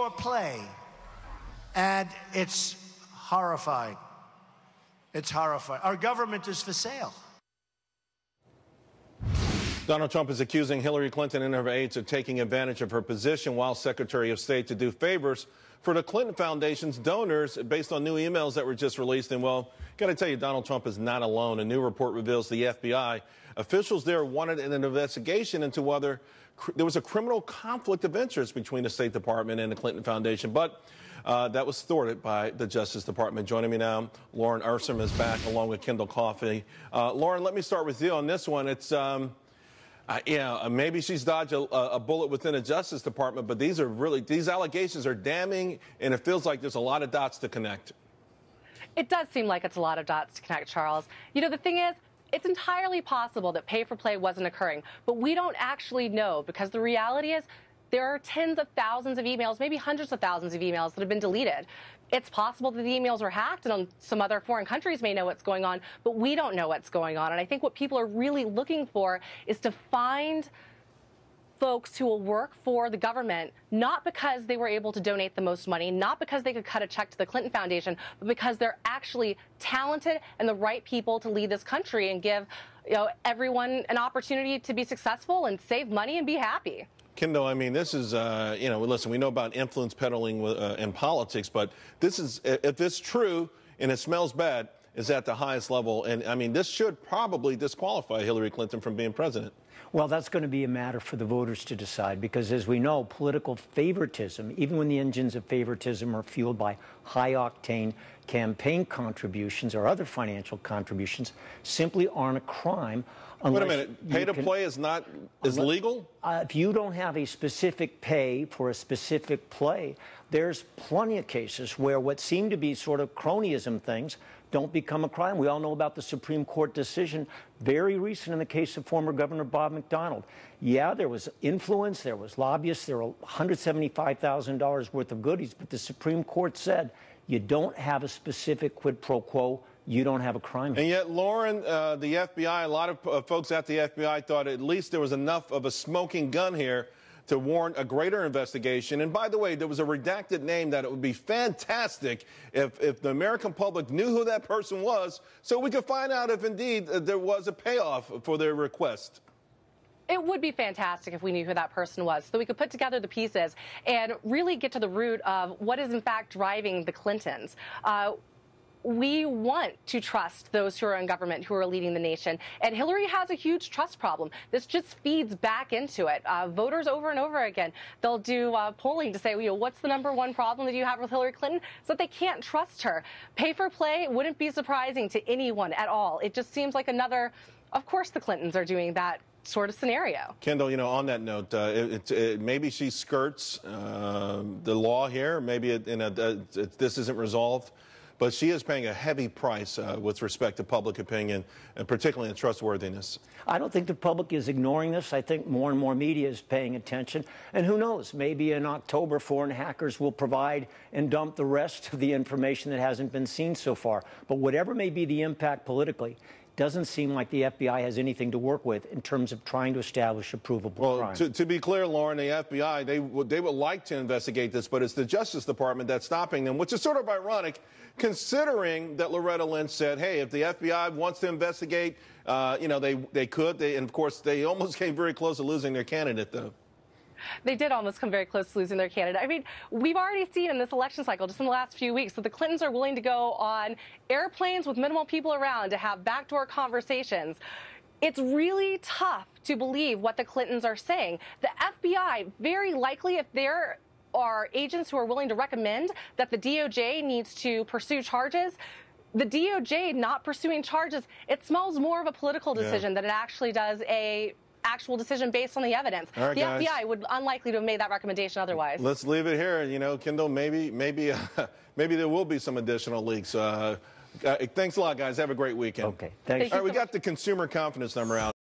saw a play, and it's horrifying. It's horrifying. Our government is for sale. Donald Trump is accusing Hillary Clinton and her aides of taking advantage of her position while Secretary of State to do favors for the Clinton Foundation's donors based on new emails that were just released. And, well, got to tell you, Donald Trump is not alone. A new report reveals the FBI officials there wanted an investigation into whether there was a criminal conflict of interest between the State Department and the Clinton Foundation. But that was thwarted by the Justice Department. Joining me now, Lauren Ehrsam is back along with Kendall Coffey. Lauren, let me start with you on this one. It's maybe she's dodged a bullet within the Justice Department, but these allegations are damning, and it feels like there's a lot of dots to connect. It does seem like it's a lot of dots to connect, Charles. You know, the thing is, it's entirely possible that pay for play wasn't occurring, but we don't actually know, because the reality is there are tens of thousands of emails, maybe hundreds of thousands of emails that have been deleted. It's possible that the emails were hacked, and some other foreign countries may know what's going on, but we don't know what's going on. And I think what people are really looking for is to find folks who will work for the government, not because they were able to donate the most money, not because they could cut a check to the Clinton Foundation, but because they're actually talented and the right people to lead this country and give, everyone an opportunity to be successful and save money and be happy. Kendall, I mean, this is, listen, we know about influence peddling in politics, but this is, if it's true and it smells bad, is at the highest level. And, I mean, this should probably disqualify Hillary Clinton from being president. Well, that's going to be a matter for the voters to decide, because, as we know, political favoritism, even when the engines of favoritism are fueled by high-octane campaign contributions or other financial contributions, simply aren't a crime. Wait a minute. Pay to play is legal? If you don't have a specific pay for a specific play, there's plenty of cases where what seem to be sort of cronyism things don't become a crime. We all know about the Supreme Court decision, very recent, in the case of former Governor Bob McDonnell. Yeah, there was influence, there was lobbyists, there were $175,000 worth of goodies, but the Supreme Court said you don't have a specific quid pro quo, you don't have a crime. And yet, Lauren, the FBI, a lot of folks at the FBI thought at least there was enough of a smoking gun here to warrant a greater investigation. And by the way, there was a redacted name that it would be fantastic if the American public knew who that person was, so we could find out if indeed there was a payoff for their request. It would be fantastic if we knew who that person was, so we could put together the pieces and really get to the root of what is in fact driving the Clintons. We want to trust those who are in government, who are leading the nation. And Hillary has a huge trust problem. This just feeds back into it. Voters over and over again, they'll do polling to say, what's the #1 problem that you have with Hillary Clinton? So that they can't trust her. Pay for play wouldn't be surprising to anyone at all. It just seems like another, of course the Clintons are doing that sort of scenario. Kendall, on that note, maybe she skirts the law here. Maybe this isn't resolved. But she is paying a heavy price with respect to public opinion, and particularly in trustworthiness. I don't think the public is ignoring this. I think more and more media is paying attention. And who knows, maybe in October, foreign hackers will provide and dump the rest of the information that hasn't been seen so far. But whatever may be the impact politically, doesn't seem like the FBI has anything to work with in terms of trying to establish a provable crime. To be clear, Lauren, the FBI, they would like to investigate this, but it's the Justice Department that's stopping them, which is sort of ironic, considering that Loretta Lynch said, hey, if the FBI wants to investigate, they could. And, of course, they almost came very close to losing their candidate, though. They did almost come very close to losing their candidate. I mean, we've already seen in this election cycle, just in the last few weeks, that the Clintons are willing to go on airplanes with minimal people around to have backdoor conversations. It's really tough to believe what the Clintons are saying. The FBI, very likely, if there are agents who are willing to recommend that the DOJ needs to pursue charges, the DOJ not pursuing charges, it smells more of a political decision than it actually does a actual decision based on the evidence. All right, the guys. FBI would unlikely to have made that recommendation otherwise. Let's leave it here. Kendall, maybe there will be some additional leaks. Thanks a lot, guys. Have a great weekend. Okay, thanks. All right, we got the consumer confidence number out.